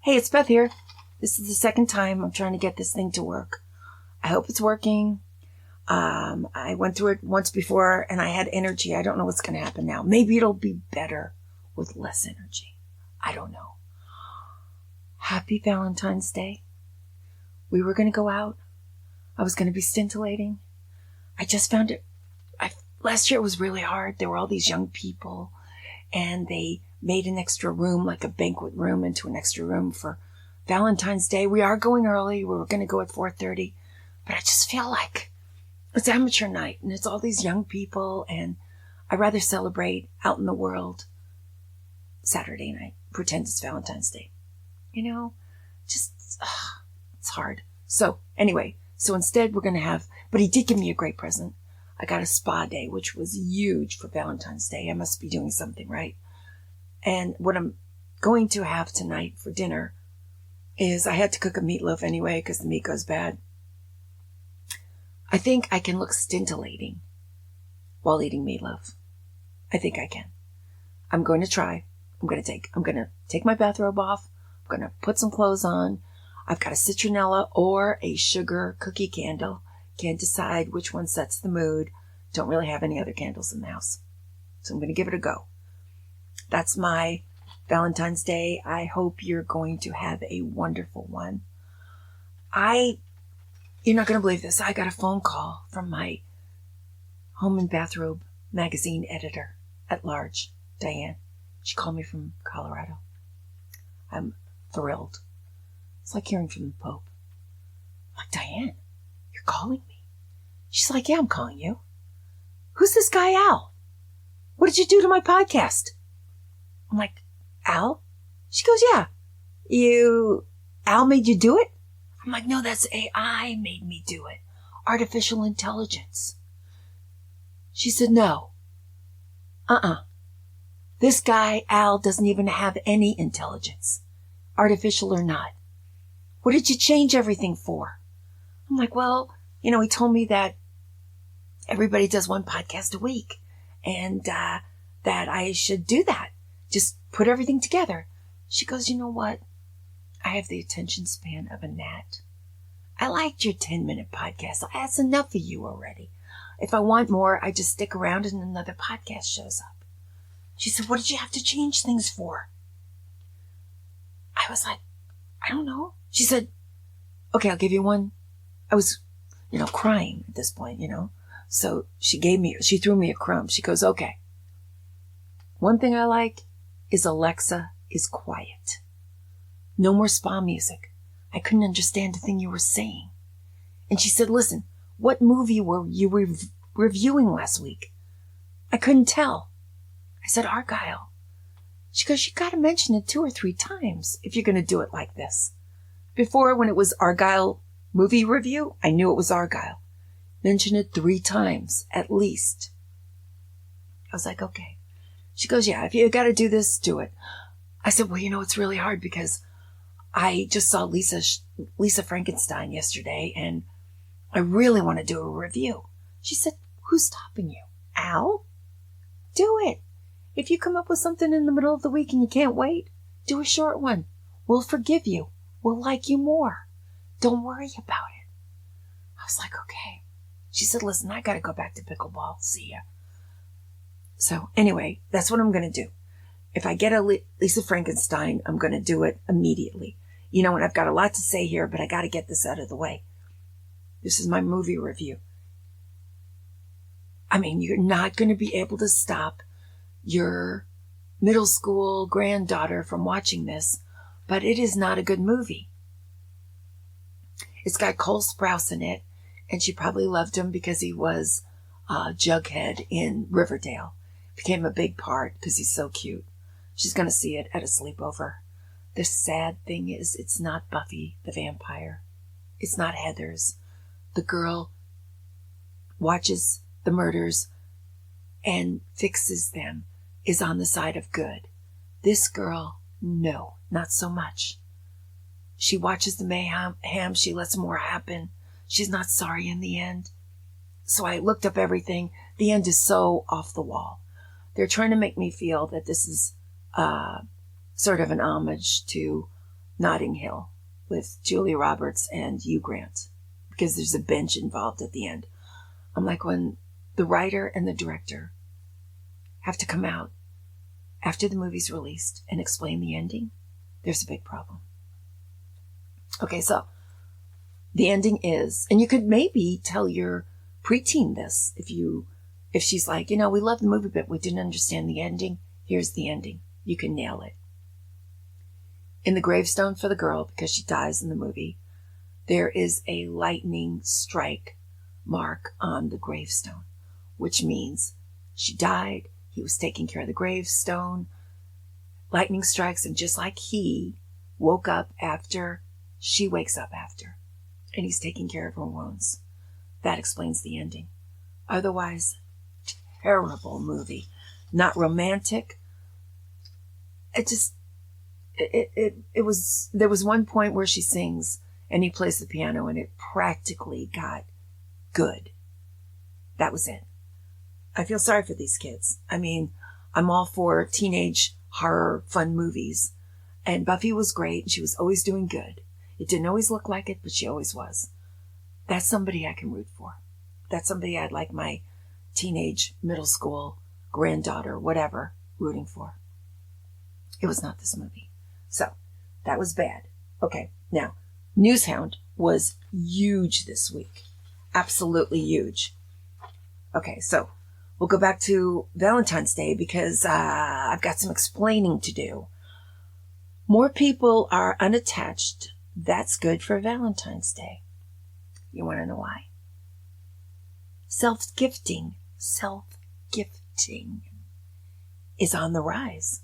Hey, it's Beth here. This is the second time I'm trying to get this thing to work. I hope it's working. I went through it once before and I had energy. I don't know what's going to happen now. Maybe it'll be better with less energy. I don't know. Happy Valentine's Day. We were going to go out. I was going to be scintillating. I just found it. Last year it was really hard. There were all these young people and they made an extra room, like a banquet room, into an extra room for Valentine's Day. We are going early. We were going to go at 4:30, but I just feel like it's amateur night and it's all these young people, and I'd rather celebrate out in the world Saturday night, pretend it's Valentine's Day. It's hard. So anyway, instead we're going to have, but he did give me a great present. I got a spa day, which was huge for Valentine's Day. I must be doing something right. And what I'm going to have tonight for dinner is I had to cook a meatloaf anyway because the meat goes bad. I think I can look scintillating while eating meatloaf. I think I can. I'm going to try. I'm going to take my bathrobe off. I'm going to put some clothes on. I've got a citronella or a sugar cookie candle. Can't decide which one sets the mood. Don't really have any other candles in the house. So I'm going to give it a go. That's my Valentine's Day. I hope you're going to have a wonderful one. You're not going to believe this. I got a phone call from my Home and Bathrobe magazine editor at large, Dianne. She called me from Colorado. I'm thrilled. It's like hearing from the Pope. I'm like, Dianne, you're calling me? She's like, yeah, I'm calling you. Who's this guy, Al? What did you do to my podcast? I'm like, Al? She goes, yeah. Al made you do it? I'm like, no, that's AI made me do it. Artificial intelligence. She said, no. This guy, Al, doesn't even have any intelligence. Artificial or not. What did you change everything for? I'm like, well, he told me that everybody does one podcast a week and that I should do that. Just put everything together. She goes, you know what? I have the attention span of a gnat. I liked your 10-minute podcast. That's enough for you already. If I want more, I just stick around and another podcast shows up. She said, what did you have to change things for? I was like, I don't know. She said, okay, I'll give you one. I was, crying at this point, So she threw me a crumb. She goes, okay. One thing I like is Alexa is quiet. No more spa music. I couldn't understand a thing you were saying. And she said, listen, what movie were you reviewing last week? I couldn't tell. I said, Argyle. She goes, you got to mention it 2 or 3 times if you're going to do it like this. Before, when it was Argyle movie review, I knew it was Argyle. Mention it 3 times, at least. I was like, okay. She goes, yeah, if you got to do this, do it. I said, well, it's really hard because I just saw Lisa Frankenstein yesterday and I really want to do a review. She said, who's stopping you? Al? Do it. If you come up with something in the middle of the week and you can't wait, do a short one. We'll forgive you. We'll like you more. Don't worry about it. I was like, okay. She said, listen, I got to go back to pickleball. See ya. So anyway, that's what I'm going to do. If I get a Lisa Frankenstein, I'm going to do it immediately. And I've got a lot to say here, but I got to get this out of the way. This is my movie review. I mean, you're not going to be able to stop your middle school granddaughter from watching this, but it is not a good movie. It's got Cole Sprouse in it, and she probably loved him because he was Jughead in Riverdale. Became a big part because he's so cute. She's going to see it at a sleepover. The sad thing is it's not Buffy the vampire. It's not Heather's. The girl watches the murders and fixes them, is on the side of good. This girl, no, not so much. She watches the mayhem. She lets more happen. She's not sorry in the end. So I looked up everything. The end is so off the wall. They're trying to make me feel that this is sort of an homage to Notting Hill with Julia Roberts and Hugh Grant, because there's a bench involved at the end. I'm like, when the writer and the director have to come out after the movie's released and explain the ending, there's a big problem. Okay, so the ending is, and you could maybe tell your preteen this if she's like, we love the movie, but we didn't understand the ending. Here's the ending. You can nail it. In the gravestone for the girl, because she dies in the movie, there is a lightning strike mark on the gravestone, which means she died. He was taking care of the gravestone. Lightning strikes, and just like he woke up after, she wakes up after, and he's taking care of her wounds. That explains the ending. Otherwise, terrible movie. Not romantic. There was one point where she sings and he plays the piano, and it practically got good. That was it. I feel sorry for these kids. I mean, I'm all for teenage horror fun movies, and Buffy was great, and she was always doing good. It didn't always look like it, but she always was. That's somebody I can root for. That's somebody I'd like my teenage, middle school, granddaughter, whatever, rooting for. It was not this movie. So, that was bad. Okay, now, Hound was huge this week. Absolutely huge. Okay, so we'll go back to Valentine's Day because I've got some explaining to do. More people are unattached. That's good for Valentine's Day. You want to know why? Self-gifting is on the rise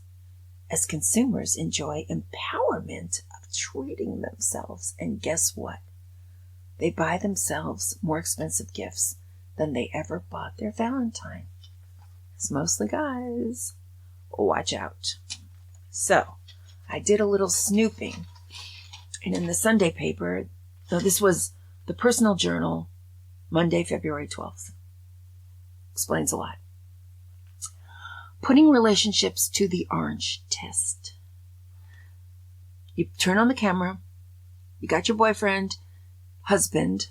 as consumers enjoy empowerment of treating themselves. And guess what? They buy themselves more expensive gifts than they ever bought their Valentine. It's mostly guys. Watch out. So, I did a little snooping. And in the Sunday paper, so this was the Personal Journal, Monday, February 12th. Explains a lot. Putting relationships to the orange test. You turn on the camera. You got your boyfriend, husband,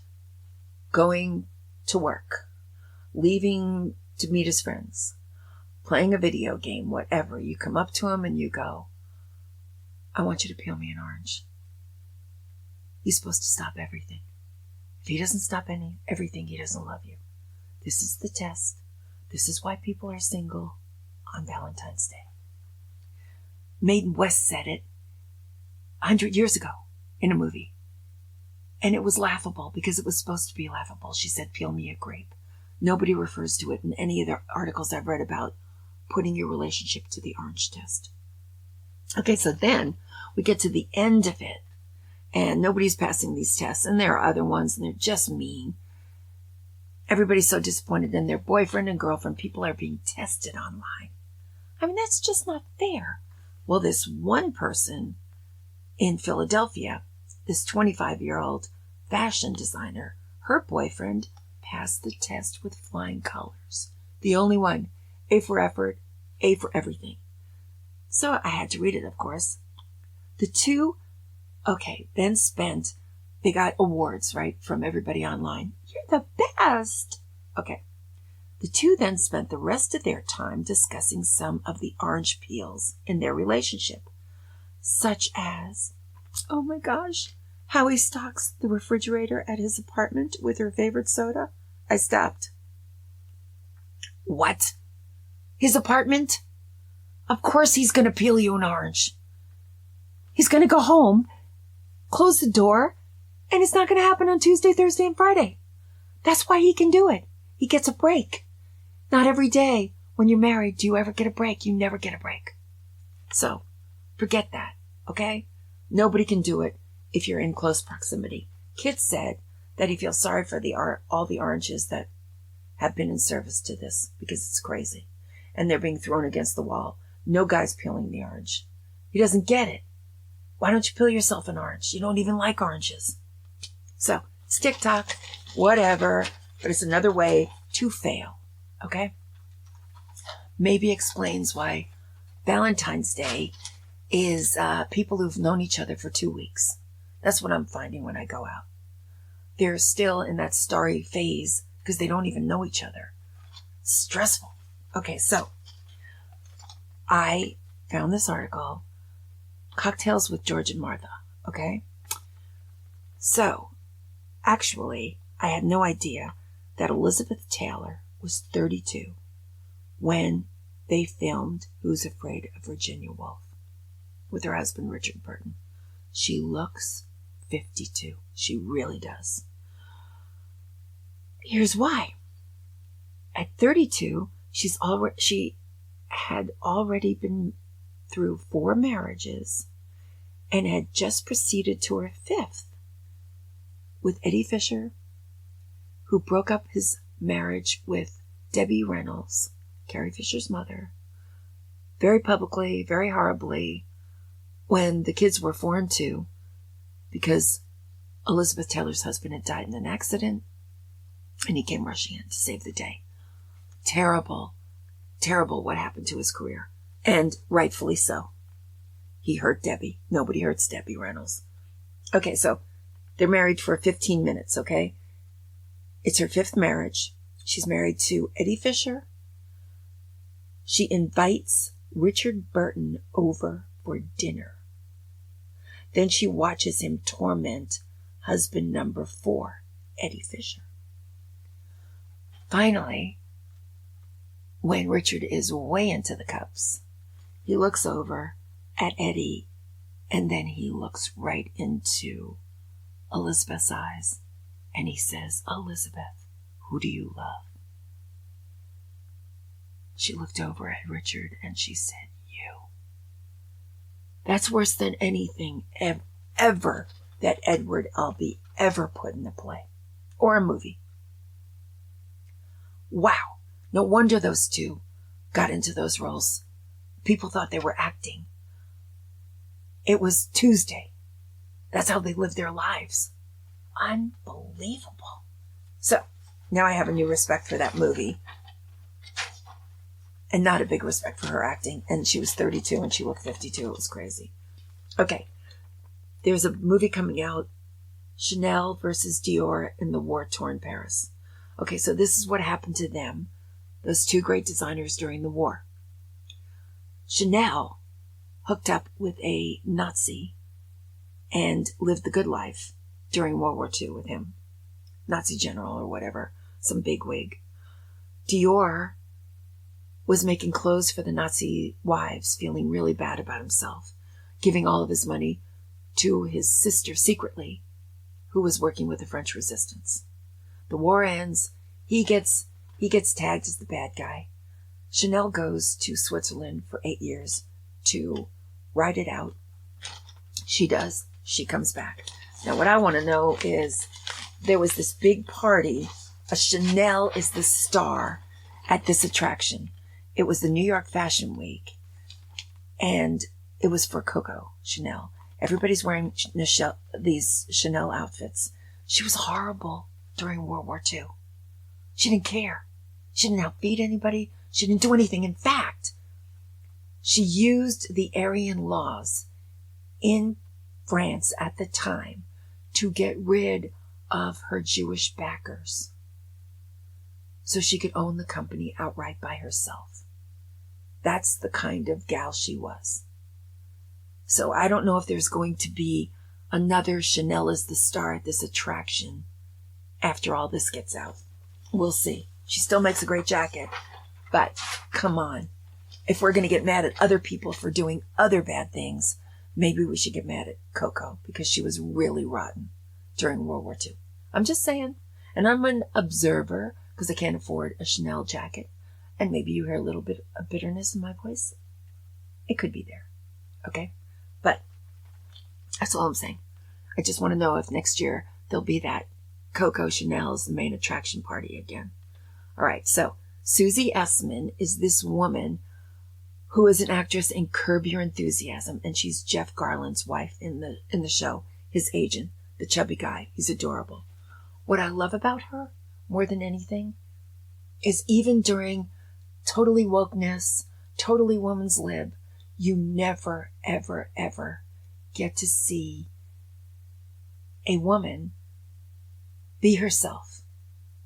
going to work, leaving to meet his friends, playing a video game, whatever. You come up to him and you go, I want you to peel me an orange. He's supposed to stop everything. If he doesn't stop everything, he doesn't love you. This is the test. This is why people are single on Valentine's Day. Maiden West said it 100 years ago in a movie. And it was laughable because it was supposed to be laughable. She said, peel me a grape. Nobody refers to it in any of the articles I've read about putting your relationship to the orange test. Okay, so then we get to the end of it. And nobody's passing these tests. And there are other ones, and they're just mean. Everybody's so disappointed in their boyfriend and girlfriend. People are being tested online. I mean, that's just not fair. Well, this one person in Philadelphia, this 25-year-old fashion designer, her boyfriend passed the test with flying colors. The only one. A for effort, A for everything. So I had to read it, of course. The two, then they got awards, right, from everybody online. You're the best. Okay. The two then spent the rest of their time discussing some of the orange peels in their relationship, such as, oh my gosh, how he stocks the refrigerator at his apartment with her favorite soda. I stopped. What? His apartment? Of course he's going to peel you an orange. He's going to go home, close the door, and it's not going to happen on Tuesday, Thursday, and Friday. That's why he can do it. He gets a break. Not every day when you're married do you ever get a break. You never get a break. So, forget that, okay? Nobody can do it if you're in close proximity. Kit said that he feels sorry for all the oranges that have been in service to this because it's crazy. And they're being thrown against the wall. No guy's peeling the orange. He doesn't get it. Why don't you peel yourself an orange? You don't even like oranges. So, it's TikTok, whatever, but it's another way to fail, okay? Maybe explains why Valentine's Day is people who've known each other for 2 weeks. That's what I'm finding when I go out. They're still in that starry phase because they don't even know each other. Stressful. Okay, so I found this article, Cocktails with George and Martha, okay? So, actually, I had no idea that Elizabeth Taylor was 32 when they filmed Who's Afraid of Virginia Woolf with her husband, Richard Burton. She looks 52. She really does. Here's why. At 32, she had already been through 4 marriages and had just proceeded to her 5th with Eddie Fisher, who broke up his marriage with Debbie Reynolds, Carrie Fisher's mother, very publicly, very horribly, when the kids were 4 and 2, because Elizabeth Taylor's husband had died in an accident, and he came rushing in to save the day. Terrible, terrible what happened to his career. And rightfully so. He hurt Debbie. Nobody hurts Debbie Reynolds. Okay, so they're married for 15 minutes, okay? It's her 5th marriage. She's married to Eddie Fisher. She invites Richard Burton over for dinner. Then she watches him torment husband number 4, Eddie Fisher. Finally, when Richard is way into the cups, he looks over at Eddie, and then he looks right into Elizabeth's eyes, and he says, "Elizabeth, who do you love?" She looked over at Richard, and she said, "You." That's worse than anything ever that Edward Albee ever put in a play or a movie. Wow. No wonder those two got into those roles. People thought they were acting. It was Tuesday. That's how they lived their lives. Unbelievable. So, now I have a new respect for that movie. And not a big respect for her acting. And she was 32 and she looked 52. It was crazy. Okay. There's a movie coming out, Chanel versus Dior in the war-torn Paris. Okay, so this is what happened to them, those 2 great designers during the war. Chanel hooked up with a Nazi and lived the good life during World War II with him. Nazi general or whatever, some bigwig. Dior was making clothes for the Nazi wives, feeling really bad about himself, giving all of his money to his sister secretly, who was working with the French resistance. The war ends. He gets tagged as the bad guy. Chanel goes to Switzerland for 8 years to ride it out. She does. She comes back. Now, what I want to know is there was this big party. A Chanel is the star at this attraction. It was the New York Fashion Week, and it was for Coco Chanel. Everybody's wearing these Chanel outfits. She was horrible during World War II. She didn't care. She didn't outbeat anybody. She didn't do anything. In fact, she used the Aryan laws in France at the time to get rid of her Jewish backers so she could own the company outright by herself. That's the kind of gal she was. So I don't know if there's going to be another Chanel as the star at this attraction after all this gets out. We'll see. She still makes a great jacket, but come on. If we're going to get mad at other people for doing other bad things, maybe we should get mad at Coco because she was really rotten during World War II. I'm just saying. And I'm an observer because I can't afford a Chanel jacket. And maybe you hear a little bit of bitterness in my voice. It could be there. Okay? But that's all I'm saying. I just want to know if next year there'll be that Coco Chanel is the main attraction party again. All right, so Susie Essman is this woman who is an actress in Curb Your Enthusiasm, and she's Jeff Garland's wife in the show, his agent, the chubby guy. He's adorable. What I love about her, more than anything, is even during totally wokeness, totally woman's lib, you never, ever, ever get to see a woman be herself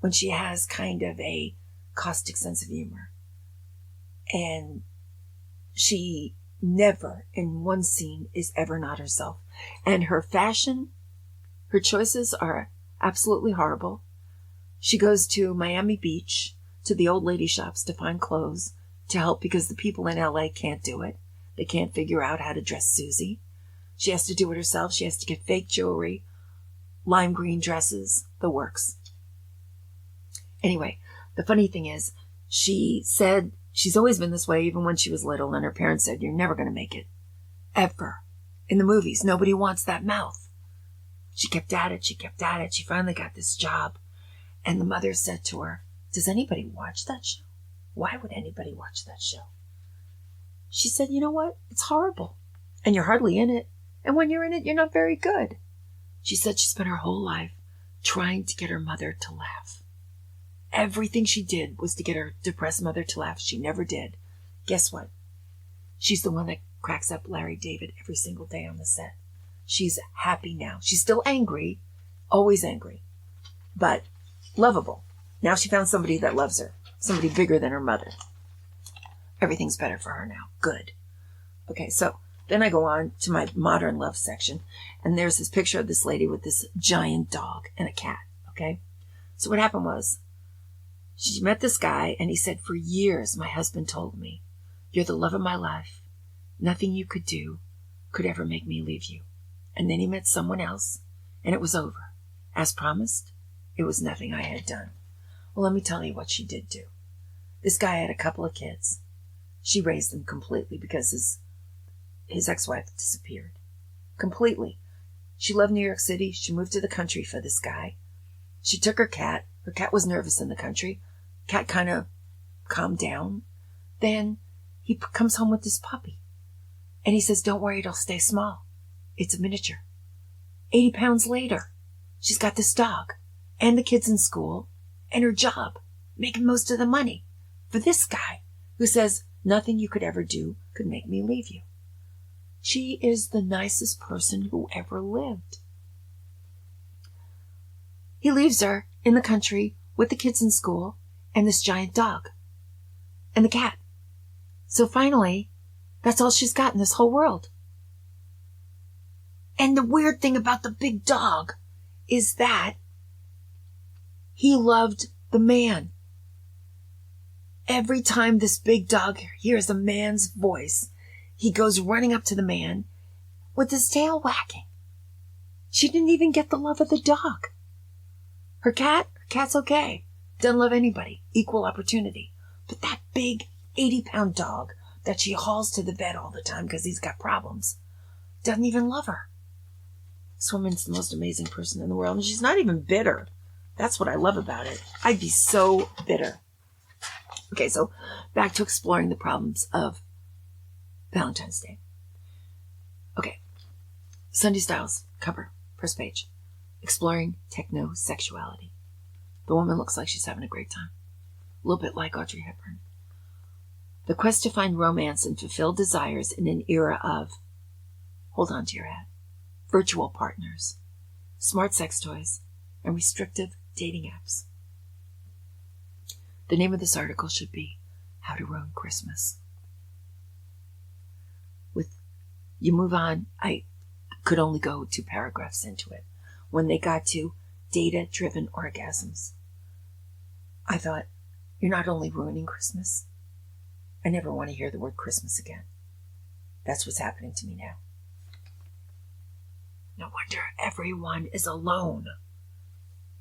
when she has kind of a caustic sense of humor. And she never in one scene is ever not herself. And her fashion, her choices are absolutely horrible. She goes to Miami Beach, to the old lady shops to find clothes to help because the people in LA can't do it. They can't figure out how to dress Susie. She has to do it herself. She has to get fake jewelry, lime green dresses, the works. Anyway, the funny thing is, she said she's always been this way even when she was little, and her parents said, you're never going to make it. Ever. In the movies, nobody wants that mouth. She kept at it. She kept at it. She finally got this job. And the mother said to her, does anybody watch that show? Why would anybody watch that show? She said, you know what? It's horrible. And you're hardly in it. And when you're in it, you're not very good. She said she spent her whole life trying to get her mother to laugh. Everything she did was to get her depressed mother to laugh. She never did. Guess what? She's the one that cracks up Larry David every single day on the set. She's happy now. She's still angry, always angry, but lovable. Now she found somebody that loves her, somebody bigger than her mother. Everything's better for her now. Good. Okay, so then I go on to my modern love section, and there's this picture of this lady with this giant dog and a cat, okay? So what happened was, she met this guy, and he said, for years, my husband told me, you're the love of my life. Nothing you could do could ever make me leave you. And then he met someone else, and it was over. As promised, it was nothing I had done. Well, let me tell you what she did do. This guy had a couple of kids. She raised them completely because his ex-wife disappeared. Completely. She loved New York City. She moved to the country for this guy. She took her cat. Her cat was nervous in the country. Cat kind of calmed down. Then he comes home with this puppy. And he says, don't worry, it'll stay small. It's a miniature. 80 pounds later, she's got this dog and the kids in school and her job, making most of the money for this guy who says, nothing you could ever do could make me leave you. She is the nicest person who ever lived. He leaves her in the country with the kids in school and this giant dog and the cat. So finally, that's all she's got in this whole world. And the weird thing about the big dog is that he loved the man. Every time this big dog hears a man's voice, he goes running up to the man with his tail wagging. She didn't even get the love of the dog. Her cat's okay. Doesn't love anybody. Equal opportunity. But that big 80-pound dog that she hauls to the vet all the time because he's got problems doesn't even love her. This woman's the most amazing person in the world, and she's not even bitter. That's what I love about it. I'd be so bitter. Okay, so back to exploring the problems of Valentine's Day. Okay, Sunday Styles, cover, first page. Exploring techno-sexuality. The woman looks like she's having a great time. A little bit like Audrey Hepburn. The quest to find romance and fulfill desires in an era of, hold on to your hat, virtual partners, smart sex toys, and restrictive dating apps. The name of this article should be How to Ruin Christmas. You move on, I could only go 2 paragraphs into it. When they got to data-driven orgasms, I thought, you're not only ruining Christmas, I never want to hear the word Christmas again. That's what's happening to me now. No wonder everyone is alone.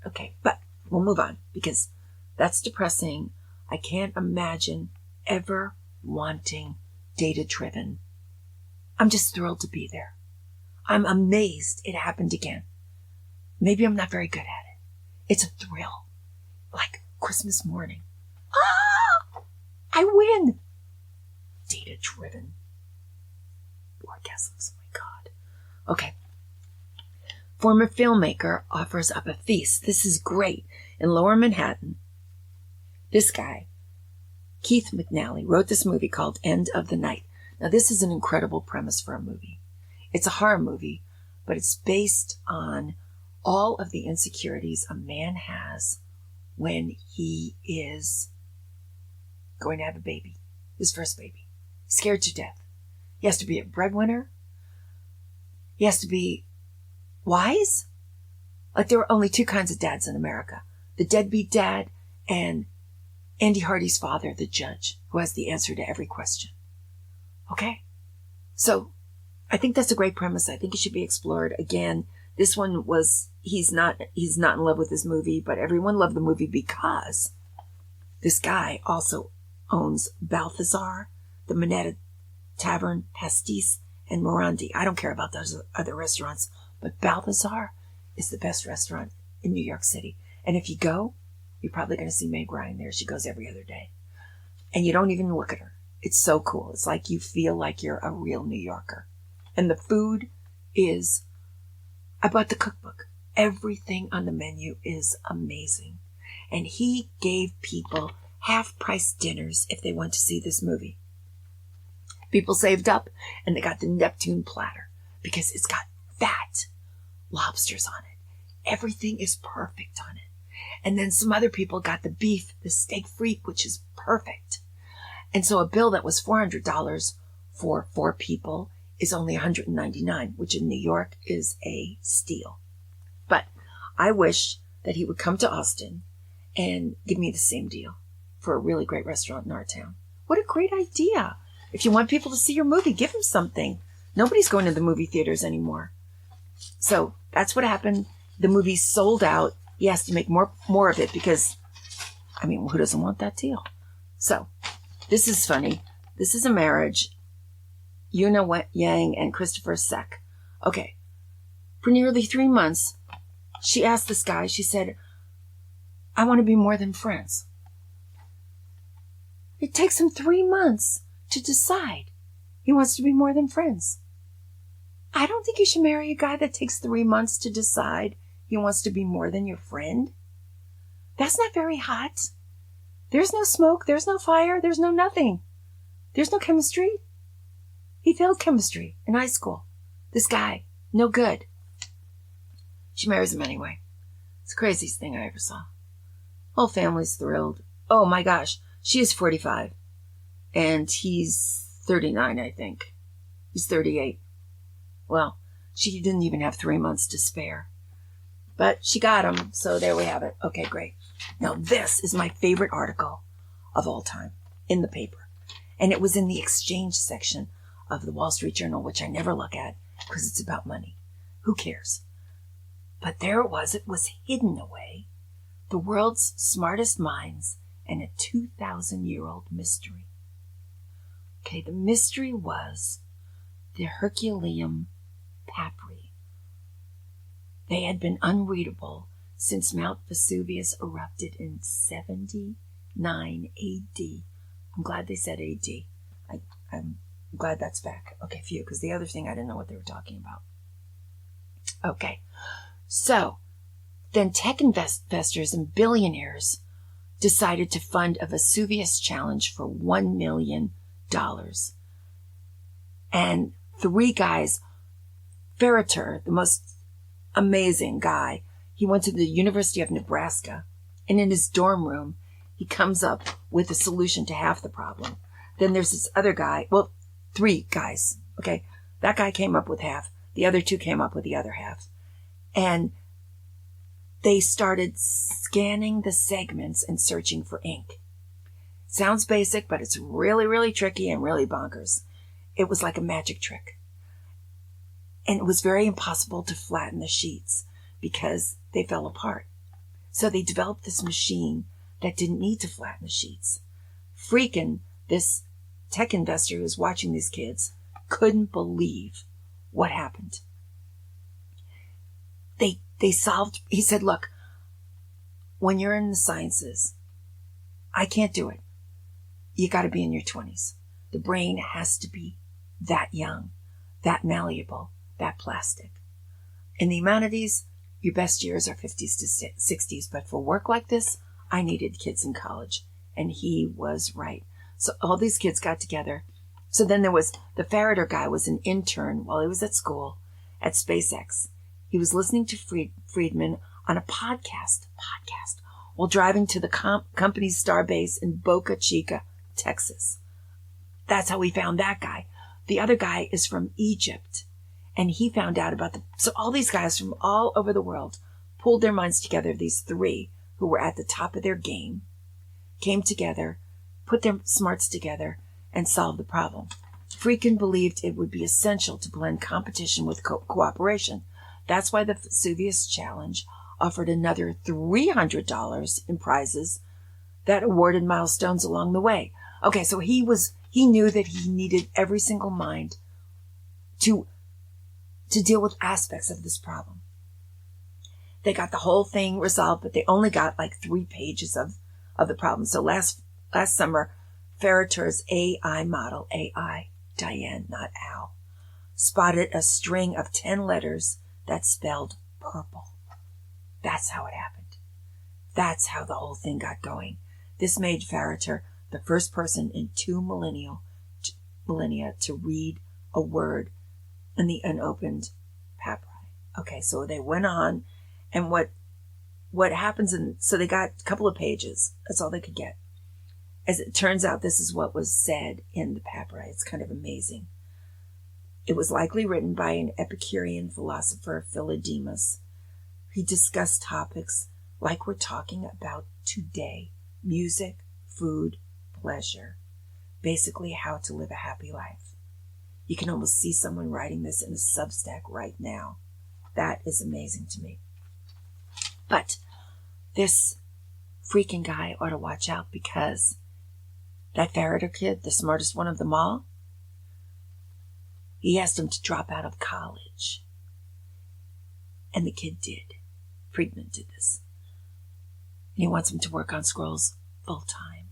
Okay, but we'll move on because that's depressing. I can't imagine ever wanting data-driven. I'm just thrilled to be there. I'm amazed it happened again. Maybe I'm not very good at it. It's a thrill. Like Christmas morning. Ah! I win! Data-driven orgasms. Oh my God. Okay. Former filmmaker offers up a feast. This is great. In Lower Manhattan, this guy, Keith McNally, wrote this movie called End of the Night. Now, this is an incredible premise for a movie. It's a horror movie, but it's based on all of the insecurities a man has when he is going to have a baby, his first baby. Scared to death. He has to be a breadwinner. He has to be wise. Like, there were only two kinds of dads in America. The deadbeat dad and Andy Hardy's father, the judge, who has the answer to every question. Okay? So, I think that's a great premise. I think it should be explored. Again, this one was, he's not in love with this movie, but everyone loved the movie because this guy also owns Balthazar, the Minetta Tavern, Pastis, and Morandi. I don't care about those other restaurants, but Balthazar is the best restaurant in New York City. And if you go, you're probably going to see Meg Ryan there. She goes every other day. And you don't even look at her. It's so cool. It's like you feel like you're a real New Yorker. And the food is, I bought the cookbook. Everything on the menu is amazing. And he gave people half-price dinners if they went to see this movie. People saved up and they got the Neptune platter because it's got fat lobsters on it. Everything is perfect on it. And then some other people got the beef, the steak frites, which is perfect. And so a bill that was $400 for 4 people is only $199, which in New York is a steal. But I wish that he would come to Austin and give me the same deal for a really great restaurant in our town. What a great idea. If you want people to see your movie, give them something. Nobody's going to the movie theaters anymore. So that's what happened. The movie sold out. He has to make more of it because, I mean, who doesn't want that deal? So this is funny. This is a marriage. Yuna Yang and Christopher Seck. Okay. For nearly 3 months, she asked this guy, she said, I want to be more than friends. It takes him 3 months to decide he wants to be more than friends. I don't think you should marry a guy that takes 3 months to decide he wants to be more than your friend. That's not very hot. There's no smoke, there's no fire, there's no nothing. There's no chemistry. He failed chemistry in high school. This guy, no good. She marries him anyway. It's the craziest thing I ever saw. Whole family's thrilled. Oh my gosh, she is 45. And he's 39, I think. He's 38. Well, she didn't even have 3 months to spare. But she got him, so there we have it. Okay, great. Now this is my favorite article of all time in the paper. And it was in the exchange section of the Wall Street Journal, which I never look at because it's about money. Who cares? But there it was hidden away. The world's smartest minds and a 2,000-year-old mystery. Okay, the mystery was the Herculaneum papyri. They had been unreadable since Mount Vesuvius erupted in 79 A.D. I'm glad they said A.D. I'm glad that's back. Okay, phew, because the other thing I didn't know what they were talking about. Okay, so then tech investors and billionaires decided to fund a Vesuvius challenge for $1 million. And 3 guys, Ferreter, the most amazing guy, he went to the University of Nebraska, and in his dorm room, he comes up with a solution to half the problem. Then there's this other guy, well, 3 guys, okay? That guy came up with half. The other 2 came up with the other half. And they started scanning the segments and searching for ink. Sounds basic, but it's really, really tricky and really bonkers. It was like a magic trick. And it was very impossible to flatten the sheets because they fell apart. So they developed this machine that didn't need to flatten the sheets. Freaking, this tech investor who was watching these kids couldn't believe what happened. They solved, he said, look, when you're in the sciences, I can't do it. You got to be in your 20s. The brain has to be that young, that malleable, that plastic. In the humanities, your best years are 50s to 60s. But for work like this, I needed kids in college. And he was right. So all these kids got together So then there was the Farrader guy was an intern while he was at school at SpaceX. He was listening to Friedman on a podcast while driving to the company's starbase in Boca Chica, Texas. That's how we found that guy. The other guy is from Egypt, and he found out about so all these guys from all over the world pulled their minds together. These three who were at the top of their game came together, put their smarts together, and solved the problem. Friedman believed it would be essential to blend competition with cooperation. That's why the Vesuvius Challenge offered another $300 in prizes that awarded milestones along the way. Okay, so he knew that he needed every single mind to deal with aspects of this problem. They got the whole thing resolved, but they only got like 3 pages of the problem. So last summer, Farrader's AI model, AI, Dianne, not Al, spotted a string of 10 letters that spelled purple. That's how it happened. That's how the whole thing got going. This made Farrader the first person in 2 millennia to read a word in the unopened papyri. Okay, so they went on, and what happens so they got a couple of pages. That's all they could get. As it turns out, this is what was said in the papyri. It's kind of amazing. It was likely written by an Epicurean philosopher, Philodemus. He discussed topics like we're talking about today: music, food, pleasure. Basically, how to live a happy life. You can almost see someone writing this in a Substack right now. That is amazing to me. But this freaking guy ought to watch out, because that Farrader kid, the smartest one of them all, he asked him to drop out of college. And the kid did. Friedman did this. And he wants him to work on scrolls full time.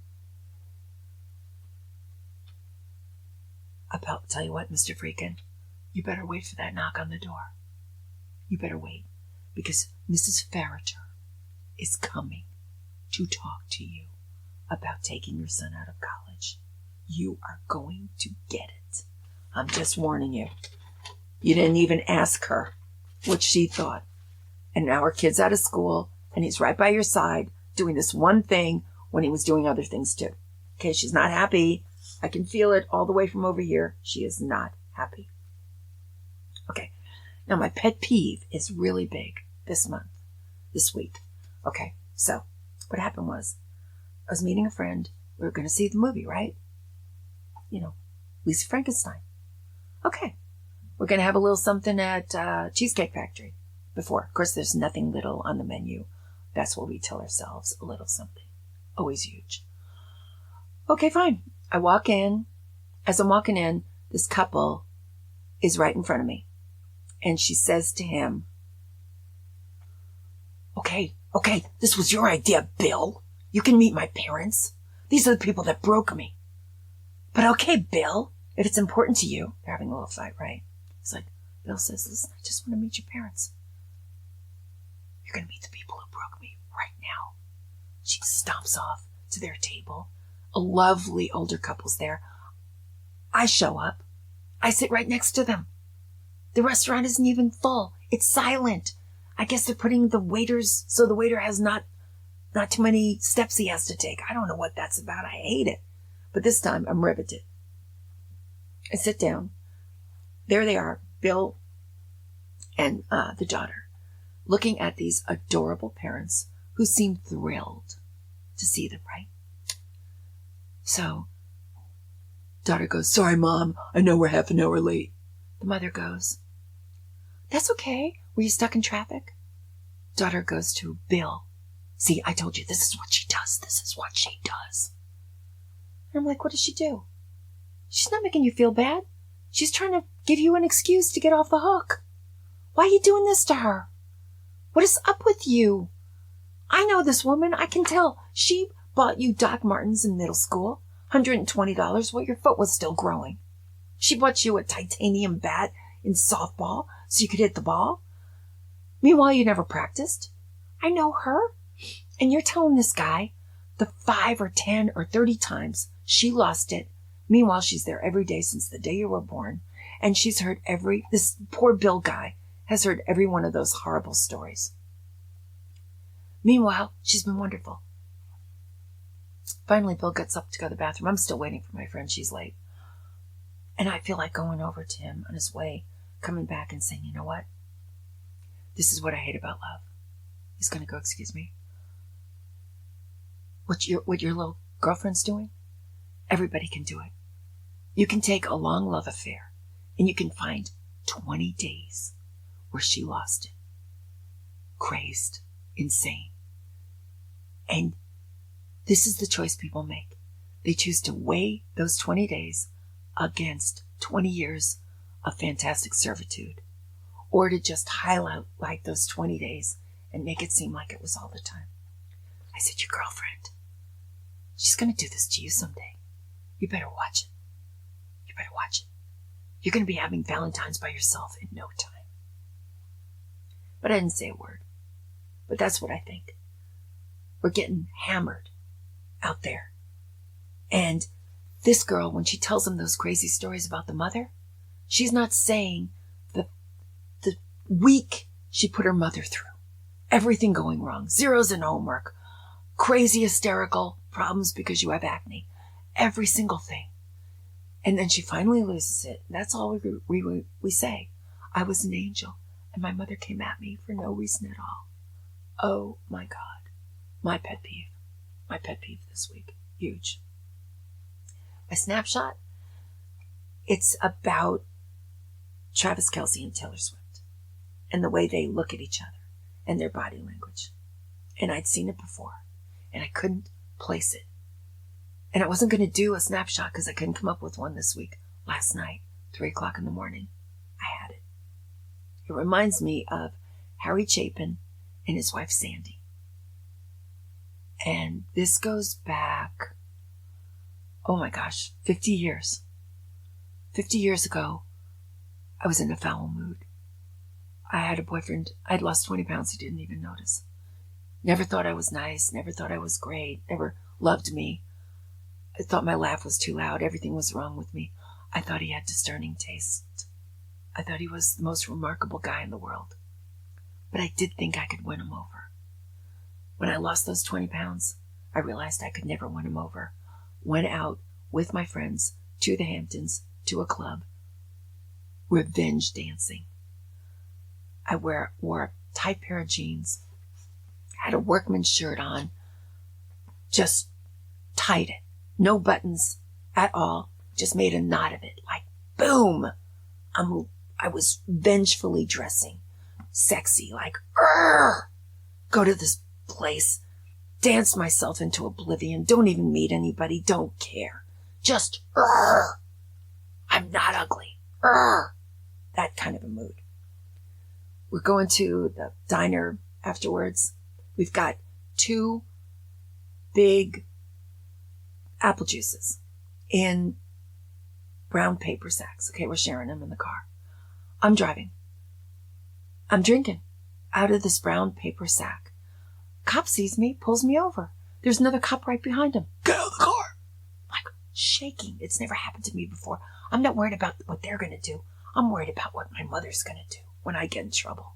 I'll tell you what, Mr. Friedman, you better wait for that knock on the door. You better wait, because Mrs. Farrader is coming to talk to you about taking your son out of college. You are going to get it. I'm just warning you. You didn't even ask her what she thought. And now her kid's out of school, and he's right by your side doing this one thing when he was doing other things too. Okay, she's not happy. I can feel it all the way from over here. She is not happy. Okay, now my pet peeve is really big this week. Okay, so what happened was, I was meeting a friend. We were going to see the movie, right? Lisa Frankenstein. Okay, we're going to have a little something at Cheesecake Factory before. Of course, there's nothing little on the menu. That's what we tell ourselves, a little something. Always huge. Okay, fine. I walk in. As I'm walking in, this couple is right in front of me. And she says to him, Okay, this was your idea, Bill. You can meet my parents. These are the people that broke me. But okay, Bill, if it's important to you. They're having a little fight, right? It's like, Bill says, listen, I just want to meet your parents. You're going to meet the people who broke me right now. She stomps off to their table. A lovely older couple's there. I show up. I sit right next to them. The restaurant isn't even full. It's silent. I guess they're putting the waiters so the waiter has not too many steps he has to take. I don't know what that's about. I hate it. But this time I'm riveted. I sit down. There they are, Bill and the daughter, looking at these adorable parents who seem thrilled to see them, right? So, daughter goes, sorry, Mom, I know we're half an hour late. The mother goes, that's okay. Were you stuck in traffic? Daughter goes to Bill. See, I told you, this is what she does. This is what she does. And I'm like, what does she do? She's not making you feel bad. She's trying to give you an excuse to get off the hook. Why are you doing this to her? What is up with you? I know this woman. I can tell. She bought you Doc Martens in middle school. $120 while your foot was still growing. She bought you a titanium bat in softball so you could hit the ball. Meanwhile, you never practiced. I know her. And you're telling this guy the 5 or 10 or 30 times she lost it Meanwhile, she's there every day since the day you were born. And she's heard this poor Bill guy has heard every one of those horrible stories. Meanwhile, she's been wonderful. Finally, Bill gets up to go to the bathroom. I'm still waiting for my friend. She's late. And I feel like going over to him on his way, coming back and saying, you know what? This is what I hate about love. He's going to go, excuse me. What your little girlfriend's doing? Everybody can do it. You can take a long love affair and you can find 20 days where she lost it. Crazed. Insane. And this is the choice people make. They choose to weigh those 20 days against 20 years of fantastic servitude, or to just highlight like those 20 days and make it seem like it was all the time. I said, your girlfriend, she's going to do this to you someday. You better watch it. You better watch it. You're going to be having Valentines by yourself in no time. But I didn't say a word. But that's what I think. We're getting hammered out there. And this girl, when she tells them those crazy stories about the mother, she's not saying the week she put her mother through. Everything going wrong. Zeros in homework. Crazy hysterical problems because you have acne. Every single thing. And then she finally loses it. That's all we say. I was an angel and my mother came at me for no reason at all. Oh my God. My pet peeve. My pet peeve this week. Huge. My snapshot. It's about Travis Kelce and Taylor Swift and the way they look at each other and their body language. And I'd seen it before and I couldn't place it. And I wasn't going to do a snapshot because I couldn't come up with one this week. Last night, 3:00 in the morning, I had it. It reminds me of Harry Chapin and his wife Sandy. And this goes back, oh my gosh, 50 years. 50 years ago, I was in a foul mood. I had a boyfriend. I'd lost 20 pounds. He didn't even notice. Never thought I was nice. Never thought I was great. Never loved me. I thought my laugh was too loud. Everything was wrong with me. I thought he had discerning taste. I thought he was the most remarkable guy in the world. But I did think I could win him over. When I lost those 20 pounds, I realized I could never win him over. Went out with my friends to the Hamptons, to a club. Revenge dancing. I wore a tight pair of jeans, had a workman's shirt on, just tied it. No buttons at all, just made a knot of it. Like, boom! I was vengefully dressing. Sexy, like, go to this place, dance myself into oblivion, don't even meet anybody, don't care. Just, I'm not ugly. That kind of a mood. We're going to the diner afterwards. We've got 2 big apple juices in brown paper sacks. Okay, we're sharing them in the car. I'm driving. I'm drinking out of this brown paper sack. Cop sees me, pulls me over. There's another cop right behind him. Get out of the car. Like shaking. It's never happened to me before. I'm not worried about what they're going to do. I'm worried about what my mother's going to do when I get in trouble.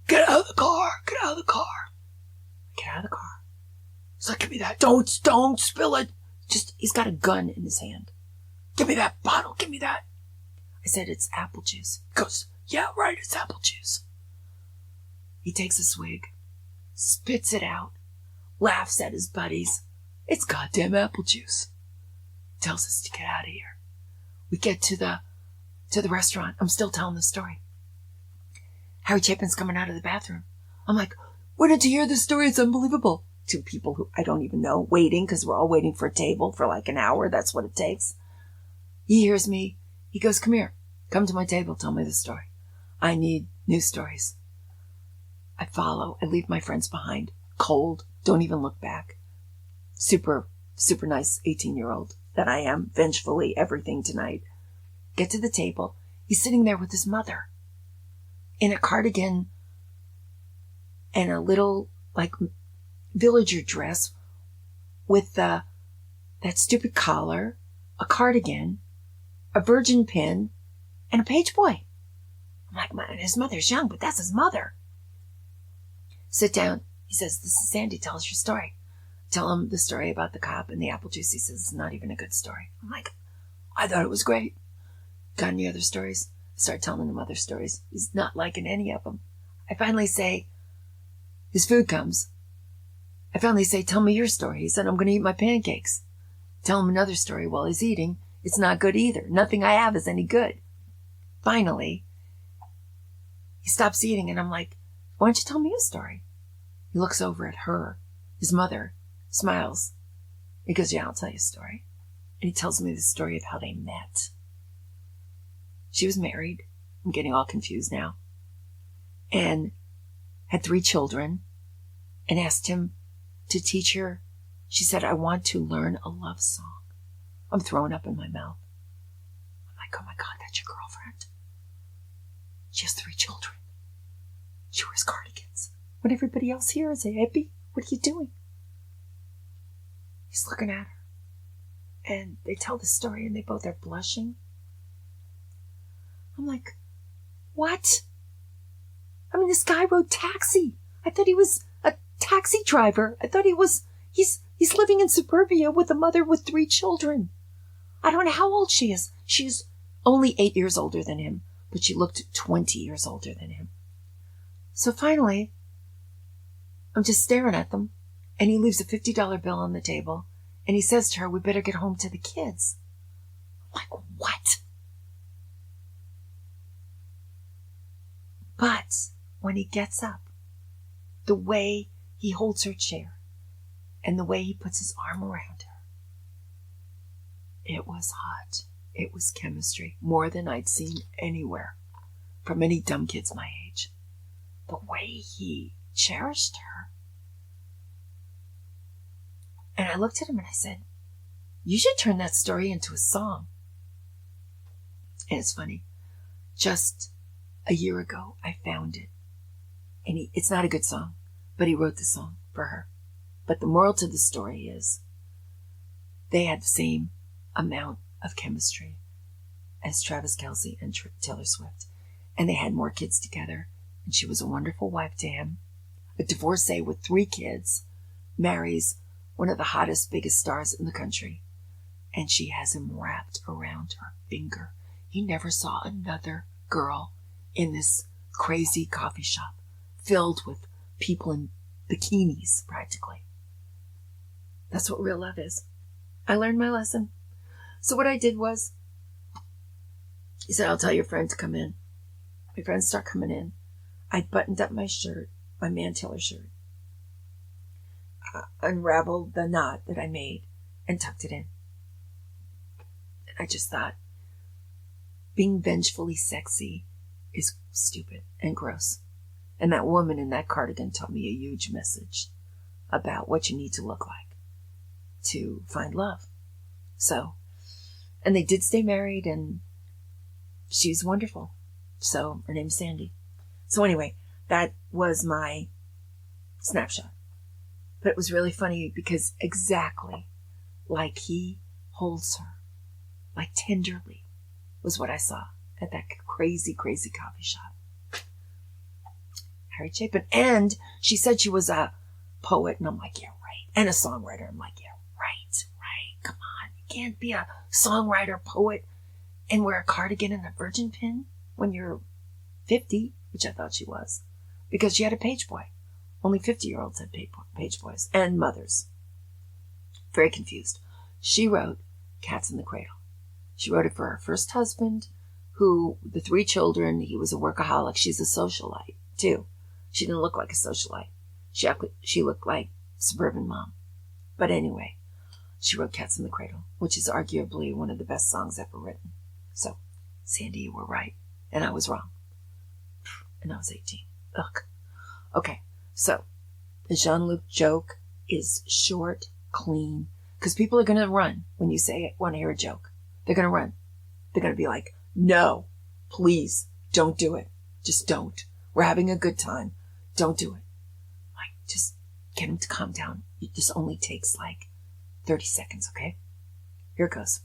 Get out of the car. Get out of the car. Get out of the car. He's like, give me that. Don't spill it. He's got a gun in his hand. Give me that bottle. Give me that. I said, it's apple juice. He goes, yeah, right, it's apple juice. He takes a swig, spits it out, laughs at his buddies. It's goddamn apple juice. Tells us to get out of here. We get to the restaurant. I'm still telling the story. Harry Chapin's coming out of the bathroom. I'm like, where did you hear this story? It's unbelievable. 2 people who I don't even know, waiting, because we're all waiting for a table for like an hour. That's what it takes. He hears me. He goes, come here. Come to my table. Tell me the story. I need news stories. I follow. I leave my friends behind. Cold. Don't even look back. Super, super nice 18-year-old that I am. Vengefully everything tonight. Get to the table. He's sitting there with his mother. In a cardigan and a little, like, villager dress with the that stupid collar, a cardigan, a virgin pin, and a page boy. I'm like, man, his mother's young, but that's his mother. Sit down. He says, this is Sandy. Tell us your story. Tell him the story about the cop and the apple juice. He says, it's not even a good story. I'm like, I thought it was great. Got any other stories? I start telling him other stories. He's not liking any of them. I finally say, his food comes. I finally say, tell me your story. He said, I'm going to eat my pancakes. Tell him another story while he's eating. It's not good either. Nothing I have is any good. Finally, he stops eating and I'm like, why don't you tell me a story? He looks over at her, his mother, smiles. He goes, yeah, I'll tell you a story. And he tells me the story of how they met. She was married. I'm getting all confused now. And had 3 children and asked him to teach her. She said, I want to learn a love song. I'm throwing up in my mouth. I'm like, oh my God, that's your girlfriend. She has 3 children. She wears cardigans. When everybody else here is a hippie, what are you doing? He's looking at her. And they tell the story and they both are blushing. I'm like, what? I mean, this guy rode taxi. I thought he was a taxi driver. I thought he's living in suburbia with a mother with 3 children. I don't know how old she is. She's only 8 years older than him, but she looked 20 years older than him. So finally, I'm just staring at them, and he leaves a $50 bill on the table, and he says to her, we better get home to the kids. I'm like, what? But when he gets up, the way he holds her chair and the way he puts his arm around her, it was hot. It was chemistry, more than I'd seen anywhere from any dumb kids my age. The way he cherished her. And I looked at him and I said, you should turn that story into a song. And it's funny. Just a year ago, I found it. And it's not a good song, but he wrote the song for her. But the moral to the story is they had the same amount of chemistry as Travis Kelce and Taylor Swift. And they had more kids together. And she was a wonderful wife to him. A divorcee with 3 kids marries one of the hottest, biggest stars in the country. And she has him wrapped around her finger. He never saw another girl in this crazy coffee shop filled with people in bikinis, practically. That's what real love is. I learned my lesson. So what I did was, he said, I'll tell your friend to come in. My friends start coming in. I buttoned up my shirt, my Man Taylor shirt, unraveled the knot that I made, and tucked it in. And I just thought, being vengefully sexy is stupid and gross. And that woman in that cardigan taught me a huge message about what you need to look like to find love. So, and they did stay married, and she's wonderful. So, her name's Sandy. So anyway, that was my snapshot. But it was really funny because exactly like he holds her, like tenderly, was what I saw at that crazy, crazy coffee shop. Harry Chapin. And she said she was a poet, and I'm like, yeah, right. And a songwriter. I'm like, yeah, right. Come on. You can't be a songwriter, poet, and wear a cardigan and a virgin pin when you're 50, which I thought she was, because she had a page boy. Only 50-year-olds had page boys and mothers. Very confused. She wrote Cats in the Cradle. She wrote it for her first husband, who, the 3 children, he was a workaholic. She's a socialite, too. She didn't look like a socialite. She looked like suburban mom. But anyway, she wrote Cats in the Cradle, which is arguably one of the best songs ever written. So, Sandy, you were right, and I was wrong. And I was 18. Ugh. Okay, so the Jean-Luc joke is short, clean, because people are going to run when you say, want to hear a joke. They're going to run. They're going to be like, no, please, don't do it. Just don't. We're having a good time. Don't do it. Like, just get them to calm down. It just only takes like 30 seconds, okay? Here it goes.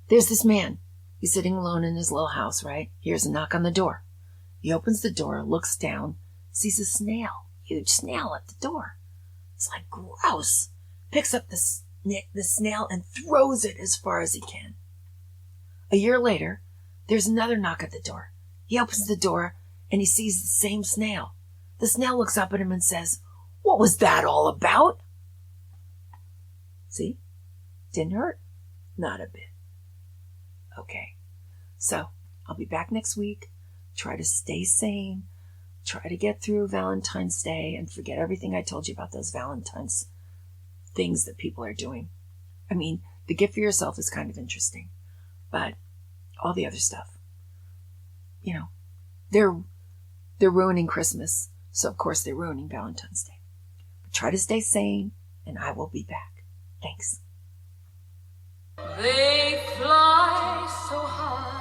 There's this man. He's sitting alone in his little house, right? Here's a knock on the door. He opens the door, looks down, sees a snail, huge snail at the door. It's like, gross. Picks up the snail and throws it as far as he can. A year later, there's another knock at the door. He opens the door and he sees the same snail. The snail looks up at him and says, "What was that all about?" See? Didn't hurt? Not a bit. Okay. So, I'll be back next week. Try to stay sane. Try to get through Valentine's Day and forget everything I told you about those Valentine's things that people are doing. I mean, the gift for yourself is kind of interesting, but all the other stuff, you know, they're ruining Christmas, so of course they're ruining Valentine's Day. But try to stay sane, and I will be back. Thanks. They fly so high.